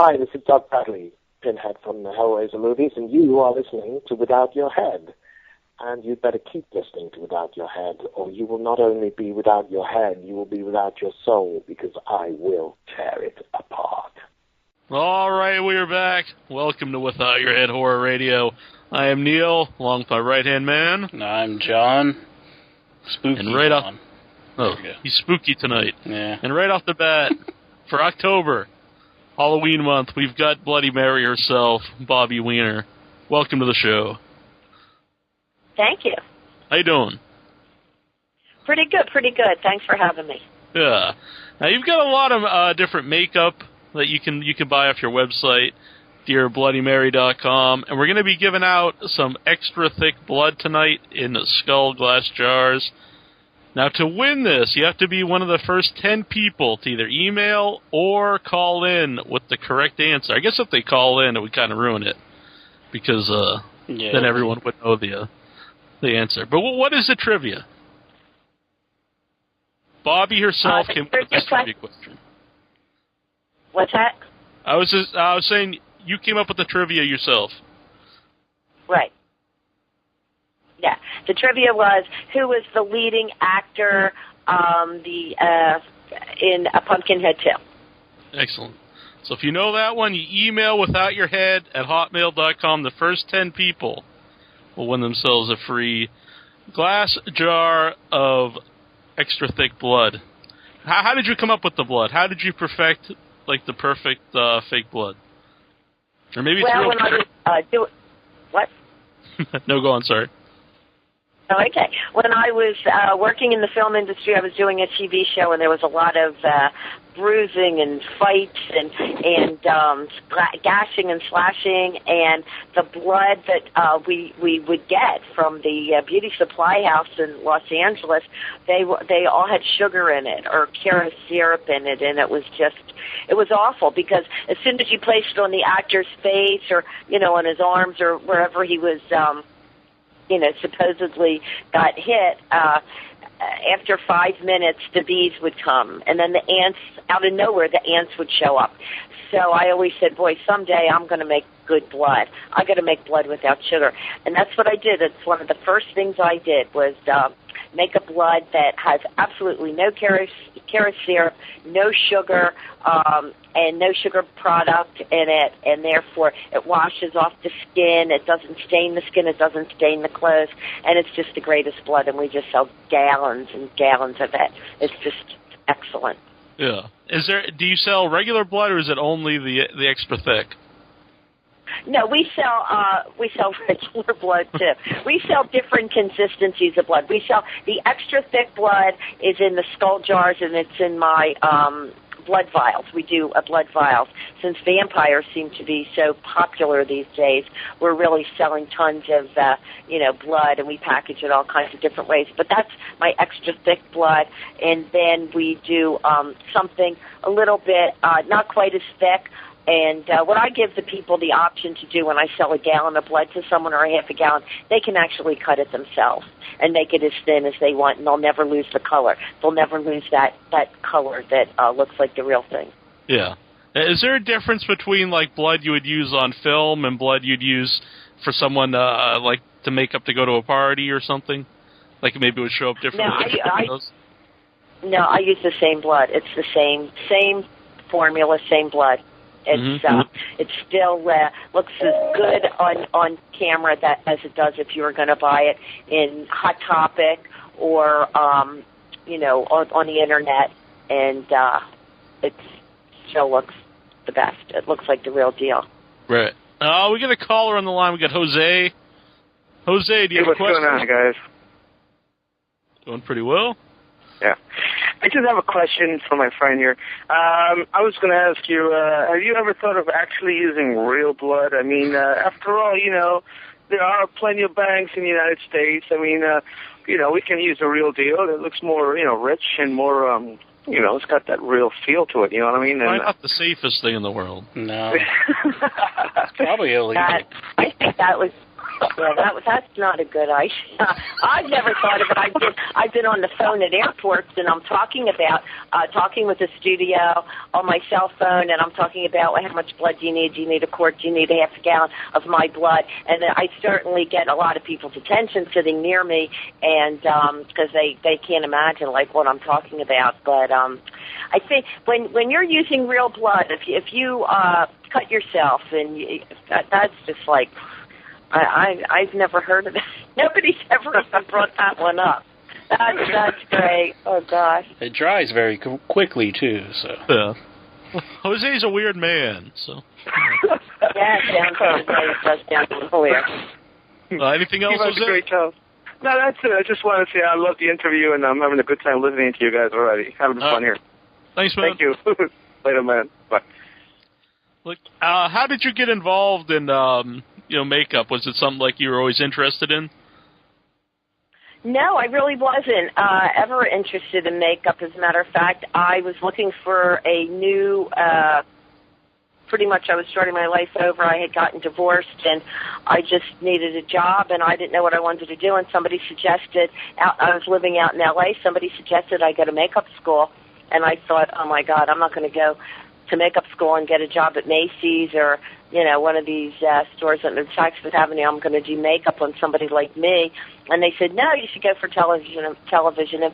Hi, this is Doug Bradley, Pinhead from the Hellraiser movies, and you are listening to Without Your Head. And you'd better keep listening to Without Your Head, or you will not only be without your head, you will be without your soul, because I will tear it apart. All right, we are back. Welcome to Without Your Head Horror Radio. I am Neil, along with my right-hand man. And I'm John. Spooky and right John. He's spooky tonight. Yeah. And right off the bat, for October, Halloween month, we've got Bloody Mary herself, Bobbie Weiner. Welcome to the show. Thank you. How you doing? Pretty good. Thanks for having me. Yeah. Now, you've got a lot of different makeup that you can buy off your website, dearbloodymary.com, and we're going to be giving out some extra thick blood tonight in skull glass jars. Now, to win this, you have to be one of the first 10 people to either email or call in with the correct answer. I guess if they call in, it would kind of ruin it, because then everyone would know the answer. But what is the trivia? Bobbie herself came up with this trivia question. What's that? I was saying you came up with the trivia yourself. Right. Yeah. The trivia was, who was the leading actor in Pumpkinhead 2? Excellent. So if you know that one, you email withoutyourhead@hotmail.com. The first 10 people will win themselves a free glass jar of extra thick blood. How did you come up with the blood? How did you perfect the perfect fake blood? Or maybe it's real. When I was what? No, go on. Sorry. Oh, okay. When I was working in the film industry, I was doing a TV show, and there was a lot of bruising and fights and gashing and slashing, and the blood that we would get from the beauty supply house in Los Angeles, they all had sugar in it or carrot syrup in it, and it was awful, because as soon as you placed it on the actor's face or on his arms or wherever he was supposedly got hit, after 5 minutes, the bees would come, and then the ants, out of nowhere, the ants would show up. So I always said, boy, someday I'm going to make good blood. I got to make blood without sugar. And that's what I did. It's one of the first things I did was make a blood that has absolutely no carrot syrup, no sugar, and no sugar product in it, and therefore it washes off the skin. It doesn't stain the skin. It doesn't stain the clothes, and it's just the greatest blood, and we just sell gallons and gallons of it. It's just excellent. Yeah. Do you sell regular blood, or is it only the extra thick? No, we sell regular blood too. We sell different consistencies of blood. We sell the extra thick blood is in the skull jars, and it's in my blood vials. We do blood vials. Since vampires seem to be so popular these days, we're really selling tons of blood, and we package it all kinds of different ways. But that's my extra thick blood, and then we do something a little bit not quite as thick. And what I give the people the option to do when I sell a gallon of blood to someone or a half a gallon, they can actually cut it themselves and make it as thin as they want, and they'll never lose the color. They'll never lose that color that looks like the real thing. Yeah. Is there a difference between, blood you would use on film and blood you'd use for someone, to make up to go to a party or something? Maybe it would show up differently? No, I use the same blood. It's the same formula, same blood. It still looks as good on camera as it does if you were going to buy it in Hot Topic or on the internet, and it still looks the best. It looks like the real deal. Right. We got a caller on the line. We got Jose. Jose, do you have a question? What's going on, guys? Doing pretty well. Yeah. I just have a question for my friend here. I was going to ask you, have you ever thought of actually using real blood? I mean, after all, there are plenty of banks in the United States. I mean, we can use a real deal that looks more, rich and more, it's got that real feel to it, you know what I mean? Probably not the safest thing in the world. No. It's probably illegal. I think that was Yeah, that's not a good idea. I've never thought of it. I've been on the phone at airports, and I'm talking with the studio on my cell phone, and I'm talking about how much blood do you need? Do you need a quart? Do you need a half a gallon of my blood? And I certainly get a lot of people's attention sitting near me, and because they can't imagine like what I'm talking about. But I think when you're using real blood, if you cut yourself, and that's just like. I've never heard of it. Nobody's ever even brought that one up. That's great. Oh, gosh. It dries very quickly, too, so. Yeah. Jose's a weird man, so. Yeah, it does sound weird. Anything else, Jose? Great job. No, that's it. I just wanted to say I love the interview, and I'm having a good time listening to you guys already. Having fun here. Thanks, man. Thank you. Later, man. Bye. Look, how did you get involved in makeup? Was it something like you were always interested in? No, I really wasn't ever interested in makeup. As a matter of fact, I was looking for a new, pretty much I was starting my life over. I had gotten divorced, and I just needed a job, and I didn't know what I wanted to do, and somebody suggested, I was living out in L.A., somebody suggested I go to makeup school, and I thought, oh, my God, I'm not going to go to makeup school and get a job at Macy's or, one of these stores on Saks Avenue. I'm going to do makeup on somebody like me. And they said, no, you should go for television and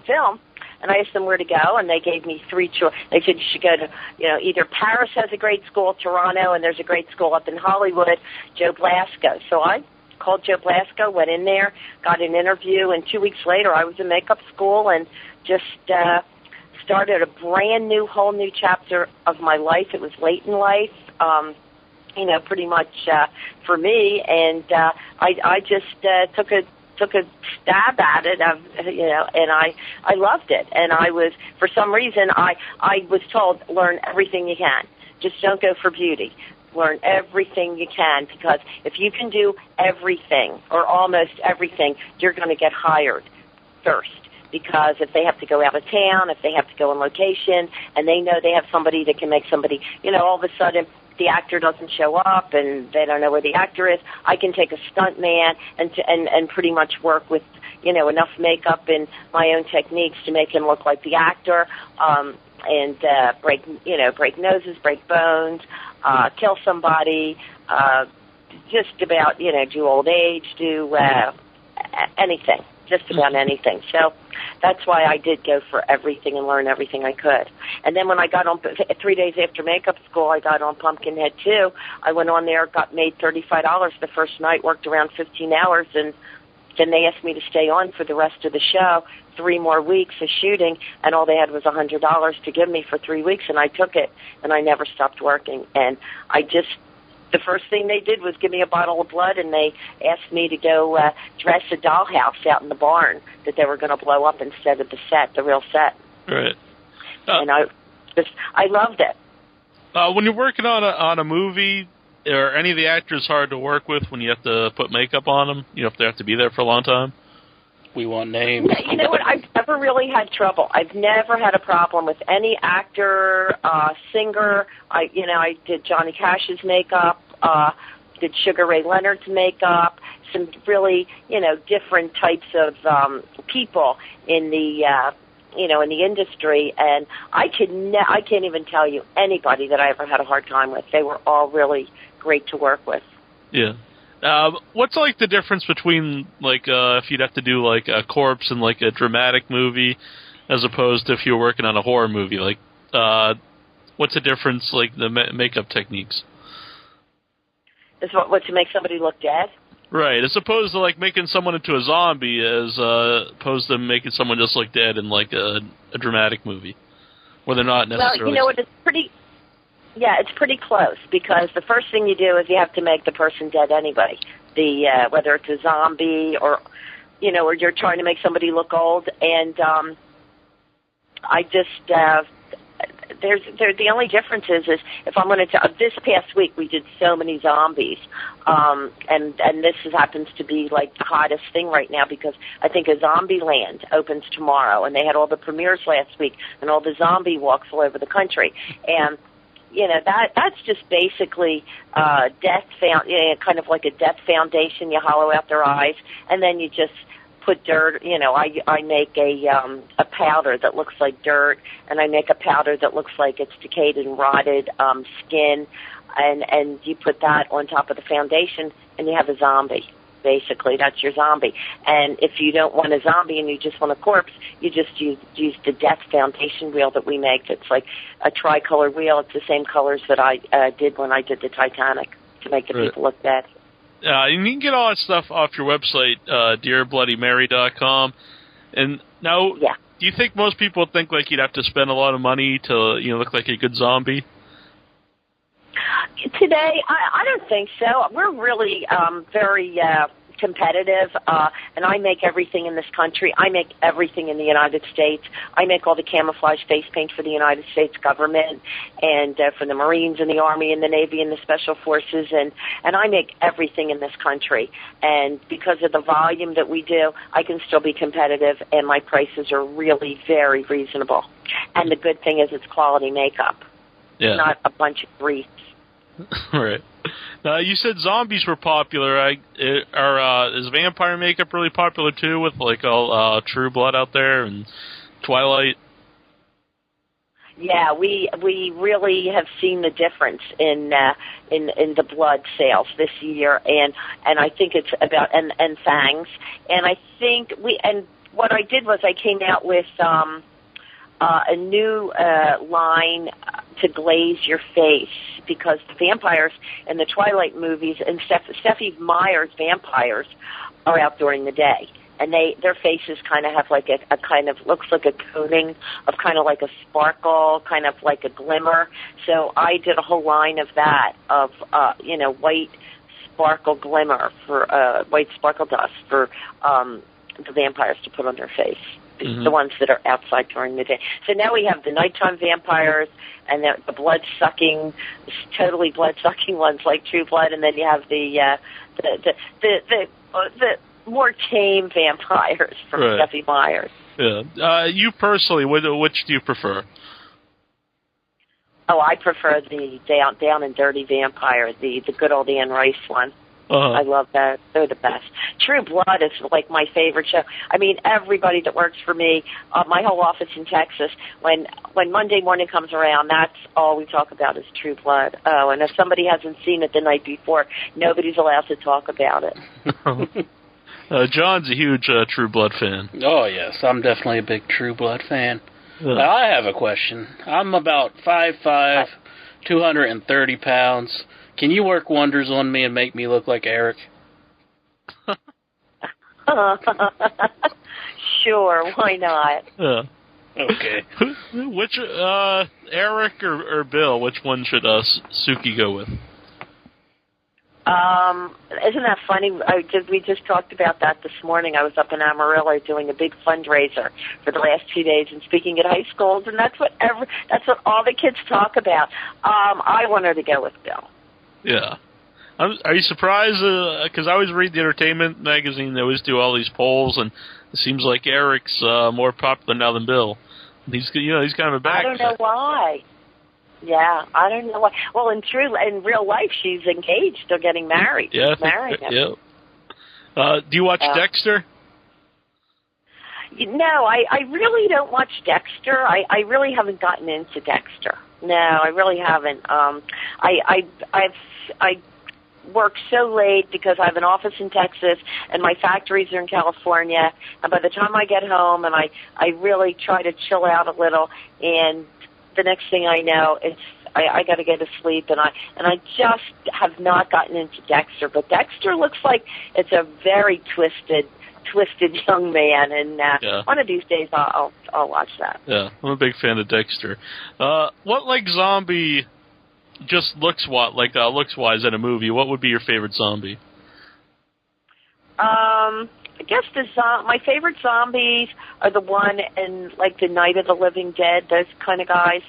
film. And I asked them where to go, and they gave me three choices. They said you should go to, either Paris has a great school, Toronto, and there's a great school up in Hollywood, Joe Blasco. So I called Joe Blasco, went in there, got an interview, and 2 weeks later I was in makeup school and just started a brand new, whole new chapter of my life. It was late in life, pretty much for me, and I just took a stab at it, and I loved it. And I was, for some reason, I was told, learn everything you can. Just don't go for beauty. Learn everything you can, because if you can do everything or almost everything, you're going to get hired first. Because if they have to go out of town, if they have to go on location, and they know they have somebody that can make somebody, all of a sudden the actor doesn't show up and they don't know where the actor is, I can take a stunt man and pretty much work with, enough makeup and my own techniques to make him look like the actor, and break noses, break bones, kill somebody, just about, do old age, do anything. Just about anything. So that's why I did go for everything and learn everything I could. And then when I got on, 3 days after makeup school, I got on Pumpkinhead too. I went on there, got made $35 the first night, worked around 15 hours, and then they asked me to stay on for the rest of the show, 3 more weeks of shooting, and all they had was $100 to give me for 3 weeks, and I took it, and I never stopped working. And the first thing they did was give me a bottle of blood, and they asked me to go dress a dollhouse out in the barn that they were going to blow up instead of the real set. Right. And I loved it. When you're working on a movie, are any of the actors hard to work with when you have to put makeup on them? If they have to be there for a long time? We want names. You know what? I've never really had trouble. I've never had a problem with any actor, singer. I did Johnny Cash's makeup, did Sugar Ray Leonard's makeup, some really, different types of people in the, in the industry, and I can't even tell you anybody that I ever had a hard time with. They were all really great to work with. Yeah. What's like the difference between if you'd have to do like a corpse in like a dramatic movie as opposed to if you were working on a horror movie? What's the difference, like the makeup techniques? Is what to make somebody look dead? Right, as opposed to like making someone into a zombie, as opposed to making someone just look dead in like a dramatic movie, where they're not necessarily. Well, it's pretty. Yeah, it's pretty close, because the first thing you do is you have to make the person dead anyway. Whether it's a zombie or, or you're trying to make somebody look old. And the only difference is if I'm going to, this past week we did so many zombies, and this happens to be like the hottest thing right now, because I think a Zombie Land opens tomorrow, and they had all the premieres last week and all the zombie walks all over the country. And that's just basically kind of like a death foundation. You hollow out their eyes, and then you just put dirt. I make a powder that looks like dirt, and I make a powder that looks like it's decayed and rotted skin, and you put that on top of the foundation, and you have a zombie. Basically, that's your zombie. And if you don't want a zombie and you just want a corpse, you just use the death foundation wheel that we make. It's like a tricolor wheel. It's the same colors that I did when I did the Titanic to make the people look dead. And you can get all that stuff off your website, DearBloodyMary.com. And now, do you think most people think like you'd have to spend a lot of money to look like a good zombie? Today, I don't think so. We're really very competitive, and I make everything in this country. I make everything in the United States. I make all the camouflage face paint for the United States government and for the Marines and the Army and the Navy and the Special Forces, and I make everything in this country. And because of the volume that we do, I can still be competitive, and my prices are really very reasonable. And the good thing is it's quality makeup. Yeah. Not a bunch of grease. Right. Now, you said zombies were popular. Is vampire makeup really popular too, with like all True Blood out there and Twilight? Yeah, we really have seen the difference in the blood sales this year, and I think it's about and fangs, and I think what I did was I came out with a new line to glaze your face, because the vampires in the Twilight movies and Stephenie Meyer's vampires are out during the day, and their faces kind of have like a kind of looks like a coating of kind of like a sparkle, kind of like a glimmer. So I did a whole line of that of white sparkle glimmer for white sparkle dust for the vampires to put on their face. The ones that are outside during the day. So now we have the nighttime vampires and the blood-sucking, totally blood-sucking ones like True Blood, and then you have the more tame vampires from Stephenie Meyer. Yeah. You personally, which do you prefer? Oh, I prefer the down and dirty vampire, the good old Anne Rice one. I love that. They're the best. True Blood is like my favorite show. I mean, everybody that works for me, my whole office in Texas, when Monday morning comes around, that's all we talk about is True Blood. Oh, and if somebody hasn't seen it the night before, nobody's allowed to talk about it. John's a huge True Blood fan. Oh, yes. I'm definitely a big True Blood fan. Now, I have a question. I'm about 5'5", 230 pounds. Can you work wonders on me and make me look like Eric? Sure, why not? Okay. Which, Eric or Bill, which one should Suki go with? Isn't that funny? We just talked about that this morning. I was up in Amarillo doing a big fundraiser for the last 2 days and speaking at high schools, and that's what all the kids talk about. I want her to go with Bill. Yeah. Are you surprised? Because I always read the entertainment magazine. They always do all these polls, and it seems like Eric's more popular now than Bill. He's kind of a back. I don't know why. Yeah, I don't know why. Well, in real life, she's engaged. They're getting married. Yeah, she's married him. Yeah. Do you watch Dexter? No, I really don't watch Dexter. I really haven't gotten into Dexter. No, I really haven't. I work so late because I have an office in Texas and my factories are in California. And by the time I get home, and I really try to chill out a little, and the next thing I know, I got to go to sleep, and I just have not gotten into Dexter. But Dexter looks like it's a very twisted young man, and one of these days I'll watch that. Yeah, I'm a big fan of Dexter. What like zombie just looks-wise in a movie? What would be your favorite zombie? I guess my favorite zombies are the one in like the Night of the Living Dead. Those kind of guys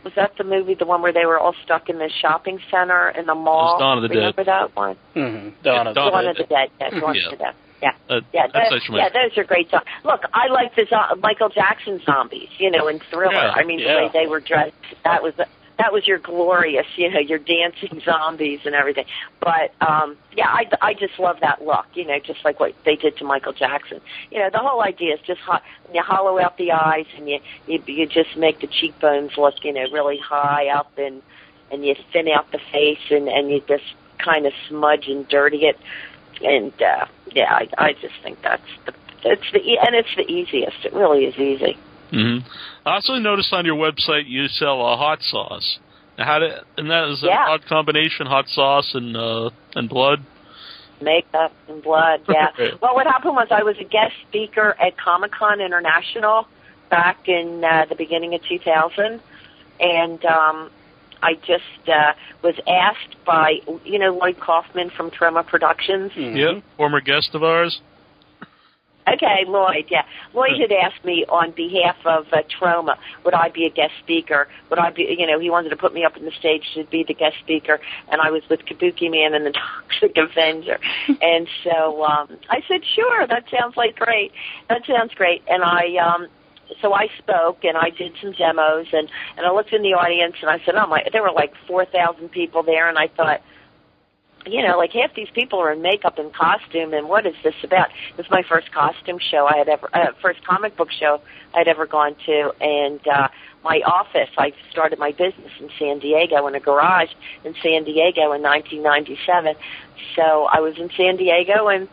was that the movie, the one where they were all stuck in the shopping center in the mall? It was Dawn of the Dead. Remember that one? Mm-hmm. Dawn of the Dead. Yeah, Dawn of the Dead. Yeah, those are great songs. Look, I like the Michael Jackson zombies, in Thriller. Yeah, I mean, the way they were dressed, that was that was your glorious, your dancing zombies and everything. But yeah, I just love that look, just like what they did to Michael Jackson. The whole idea is just you hollow out the eyes and you just make the cheekbones look, really high up, and you thin out the face, and you just kind of smudge and dirty it. And yeah, I just think it's the easiest. It really is easy. Mm-hmm. I also noticed on your website you sell a hot sauce. And that is an odd combination, hot sauce and blood? Makeup and blood, yeah. Well, what happened was I was a guest speaker at Comic-Con International back in the beginning of 2000, and I just was asked by, Lloyd Kaufman from Troma Productions. Mm-hmm. Yep, former guest of ours. Okay, Lloyd, yeah. Lloyd had asked me on behalf of Troma, would I be a guest speaker? Would I be, he wanted to put me up on the stage to be the guest speaker, and I was with Kabuki Man and the Toxic Avenger. And so I said, sure, that sounds great. That sounds great. And so I spoke, and I did some demos, and I looked in the audience, and I said, there were 4,000 people there, and I thought, half these people are in makeup and costume, and what is this about? It was my first costume show first comic book show I had ever gone to, and my office, I started my business in San Diego in a garage in San Diego in 1997. So I was in San Diego, and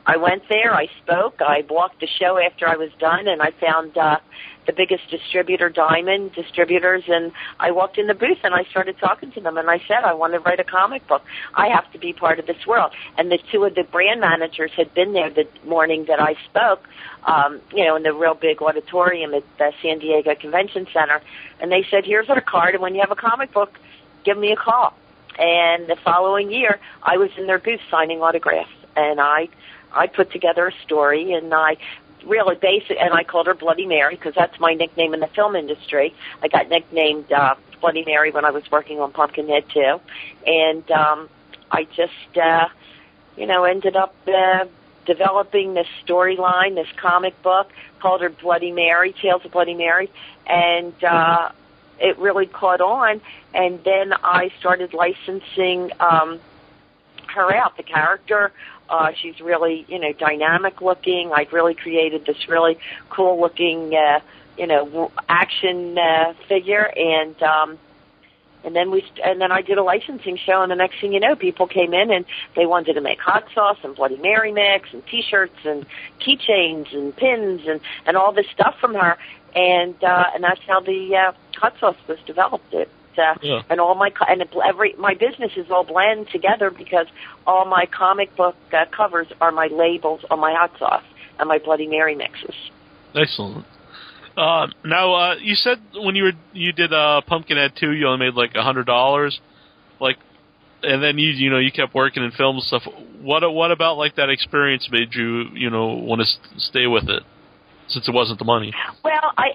I went there, I spoke, I walked the show after I was done, and I found the biggest distributor, Diamond Distributors, and I walked in the booth and I started talking to them, and I said, I want to write a comic book. I have to be part of this world. And the two of the brand managers had been there the morning that I spoke, in the real big auditorium at the San Diego Convention Center, and they said, here's our card, and when you have a comic book, give me a call. And the following year, I was in their booth signing autographs, and I put together a story, and I really basic, and I called her Bloody Mary because that's my nickname in the film industry. I got nicknamed Bloody Mary when I was working on Pumpkinhead too, and I just, ended up developing this storyline, this comic book, called her Bloody Mary, Tales of Bloody Mary, and it really caught on. And then I started licensing her out, the character. She's really, dynamic looking. I've really created this really cool looking, action figure, and then I did a licensing show, and the next thing you know, people came in and they wanted to make hot sauce and Bloody Mary mix and T-shirts and keychains and pins and all this stuff from her, and that's how the hot sauce was developed. And all my my business is all blended together because all my comic book covers are my labels on my hot sauce and my Bloody Mary mixes. Excellent. Now, you said when you did Pumpkinhead 2, you only made $100, and then you kept working in film and stuff. What about that experience made you want to stay with it, since it wasn't the money? Well, I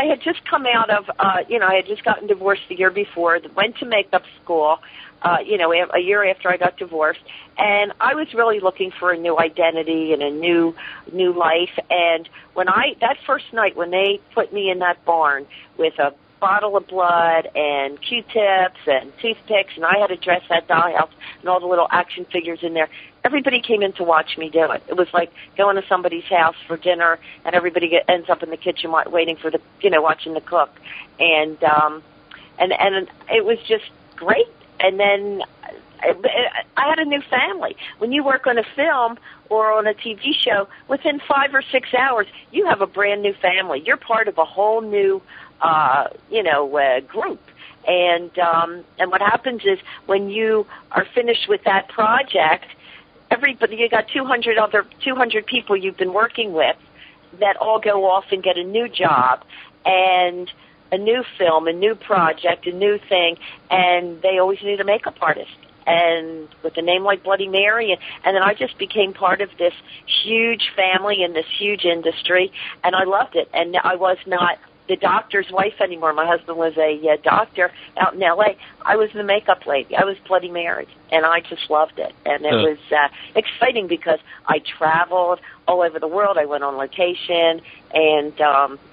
had just come out of, I had just gotten divorced the year before, went to makeup school, a year after I got divorced, and I was really looking for a new identity and a new life. And that first night when they put me in that barn with a bottle of blood and Q-tips and toothpicks, and I had to dress that dollhouse and all the little action figures in there, everybody came in to watch me do it. It was like going to somebody's house for dinner, and everybody ends up in the kitchen waiting for watching the cook, and it was just great. And then I had a new family. When you work on a film or on a TV show, within 5 or 6 hours, you have a brand new family. You're part of a whole new, group. And what happens is when you are finished with that project, you got 200 people you've been working with that all go off and get a new job and a new film, a new project, a new thing, and they always need a makeup artist. And with a name like Bloody Mary, and then I just became part of this huge family in this huge industry, and I loved it. And I was not the doctor's wife anymore. My husband was a doctor out in L.A. I was the makeup lady. I was Bloody Mary, and I just loved it. And it was exciting because I traveled all over the world. I went on location, and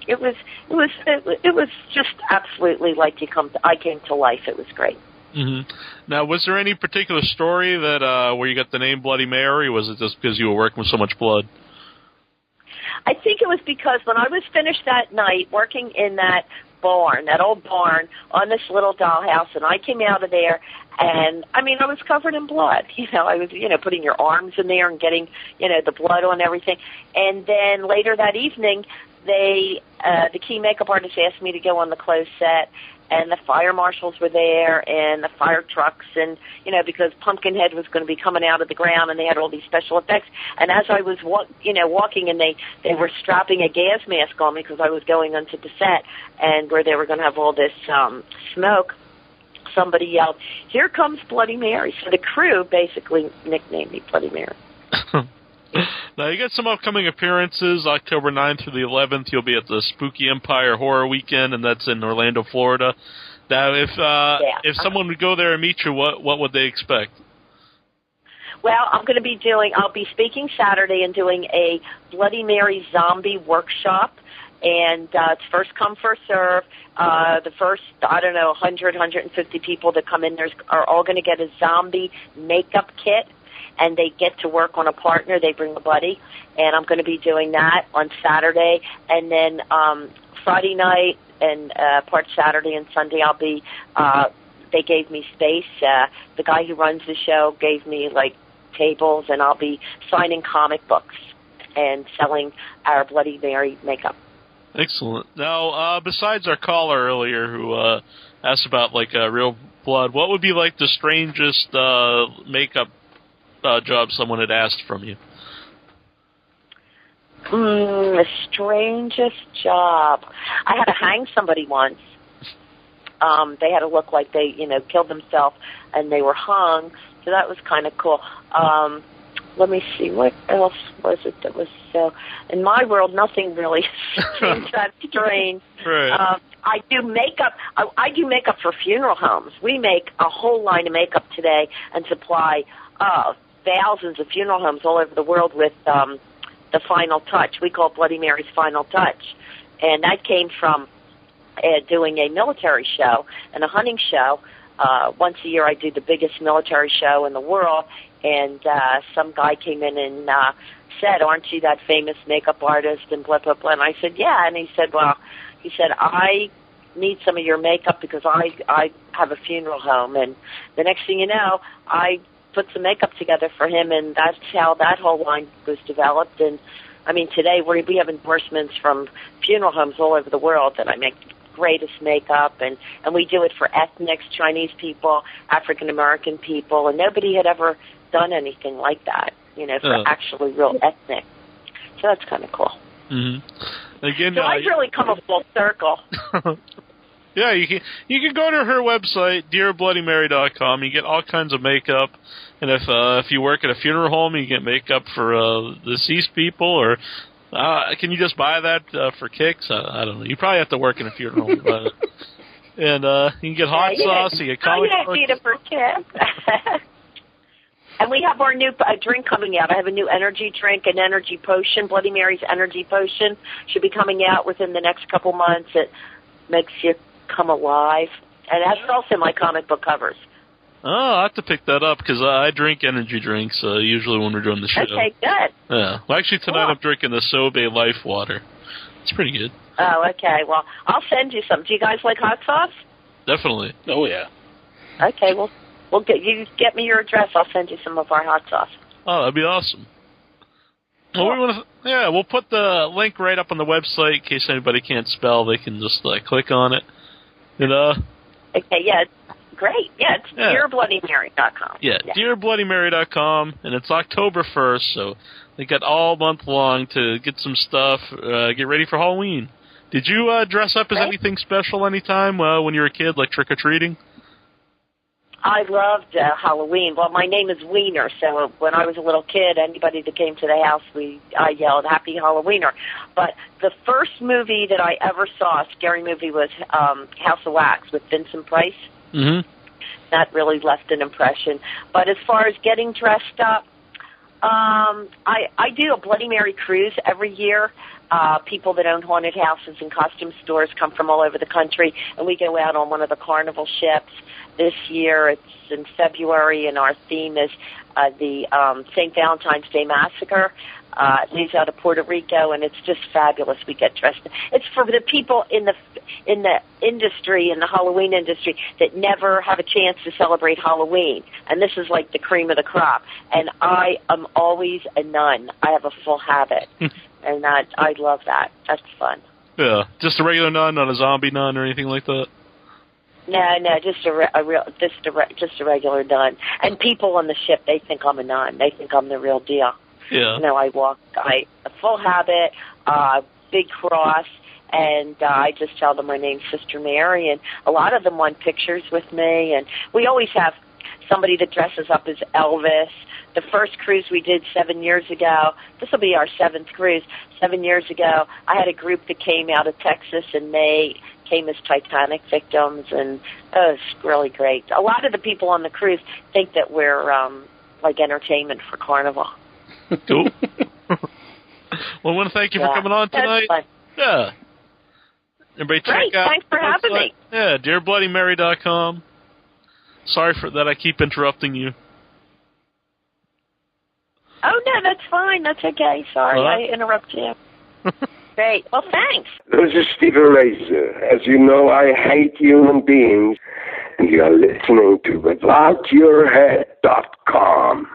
it was just absolutely like I came to life. It was great. Mm-hmm. Now, was there any particular story that where you got the name Bloody Mary, or was it just because you were working with so much blood? I think it was because when I was finished that night working in that barn, that old barn, on this little dollhouse, and I came out of there, and, I mean, I was covered in blood. I was, putting your arms in there and getting, the blood on everything. And then later that evening, the key makeup artist asked me to go on the closed set, and the fire marshals were there, and the fire trucks, and, because Pumpkinhead was going to be coming out of the ground, and they had all these special effects. And as I was, walking, and they were strapping a gas mask on me because I was going onto the set, and where they were going to have all this smoke, somebody yelled, "Here comes Bloody Mary." So the crew basically nicknamed me Bloody Mary. Now, you got some upcoming appearances. October 9th through the 11th, you'll be at the Spooky Empire Horror Weekend, and that's in Orlando, Florida. Now, if someone would go there and meet you, what would they expect? Well, I'll be speaking Saturday and doing a Bloody Mary zombie workshop, and it's first come, first serve. The first, 100, 150 people that come in there are all going to get a zombie makeup kit, and they get to work on a partner. They bring a buddy, and I'm going to be doing that on Saturday. And then Friday night and part Saturday and Sunday, I'll be, they gave me space. The guy who runs the show gave me, tables, and I'll be signing comic books and selling our Bloody Mary makeup. Excellent. Now, besides our caller earlier who asked about, real blood, what would be, the strangest makeup job someone had asked from you? The strangest job. I had to hang somebody once. They had to look like they, killed themselves, and they were hung. So that was kind of cool. Let me see, what else was it that was so... In my world, nothing really seems that strange. Right. I do makeup. I do makeup for funeral homes. We make a whole line of makeup today and supply thousands of funeral homes all over the world with the Final Touch. We call it Bloody Mary's Final Touch. And that came from doing a military show and a hunting show. Once a year I do the biggest military show in the world, and some guy came in and said, "Aren't you that famous makeup artist?" and blah, blah, blah. And I said, "Yeah." And he said, "I need some of your makeup because I have a funeral home." And the next thing you know, I put some makeup together for him, and that's how that whole line was developed. And, I mean, today we have endorsements from funeral homes all over the world that I make greatest makeup, and we do it for ethnics, Chinese people, African-American people, and nobody had ever done anything like that, for actually real ethnic. So that's kind of cool. Mm-hmm. Again, so I've really come a full circle. Yeah, you can go to her website, dearbloodymary.com. You get all kinds of makeup, and if you work at a funeral home, you get makeup for deceased people, or can you just buy that for kicks? I don't know. You probably have to work in a funeral home to buy it. And you can get hot sauce, you get comic books. You need it for kids. And we have our new drink coming out. I have a new energy drink, an energy potion. Bloody Mary's energy potion should be coming out within the next couple months. It makes you come alive. And that's also my comic book covers. Oh, I'll have to pick that up because I drink energy drinks usually when we're doing the show. Okay, good. Yeah. Well, actually, tonight I'm drinking the Sobe Life Water. It's pretty good. Oh, okay. Well, I'll send you some. Do you guys like hot sauce? Definitely. Oh, yeah. Okay, well, get me your address. I'll send you some of our hot sauce. Oh, that'd be awesome. Well, we'll put the link right up on the website in case anybody can't spell. They can just click on it. Okay, yeah. Great. Yeah, it's dearbloodymary.com. Yeah, dearbloodymary.com, and it's October 1st, so they got all month long to get some stuff, get ready for Halloween. Did you dress up as anything special anytime when you were a kid, like trick-or-treating? I loved Halloween. Well, my name is Weiner, so when I was a little kid, anybody that came to the house, I yelled Happy Halloweener. But the first movie that I ever saw, a scary movie, was House of Wax with Vincent Price. Mm-hmm. That really left an impression. But as far as getting dressed up, I do a Bloody Mary cruise every year. People that own haunted houses and costume stores come from all over the country, and we go out on one of the carnival ships. This year it's in February, and our theme is the St. Valentine's Day Massacre. It leaves out of Puerto Rico, and it's just fabulous. We get dressed. It's for the people in the industry, in the Halloween industry, that never have a chance to celebrate Halloween. And this is like the cream of the crop. And I am always a nun. I have a full habit, and I love that. That's fun. Yeah, just a regular nun, not a zombie nun or anything like that. No, just a regular nun. And people on the ship, they think I'm a nun. They think I'm the real deal. Yeah. You know, I a full habit, big cross, and I just tell them my name's Sister Mary, and a lot of them want pictures with me, and we always have somebody that dresses up as Elvis. The first cruise we did 7 years ago, this will be our 7th cruise, 7 years ago, I had a group that came out of Texas, and they came as Titanic victims, and it was really great. A lot of the people on the cruise think that we're like entertainment for Carnival. Cool. Well, I want to thank you for coming on tonight. Fun. Yeah. Everybody check out. Thanks for having me. Yeah, dearblooddymary.com. Sorry for that. I keep interrupting you. Oh, no, that's fine. That's okay. Sorry, I interrupted you. Great. Well, thanks. This is Stephen Razor. As you know, I hate human beings, and you're listening to withoutyourhead.com.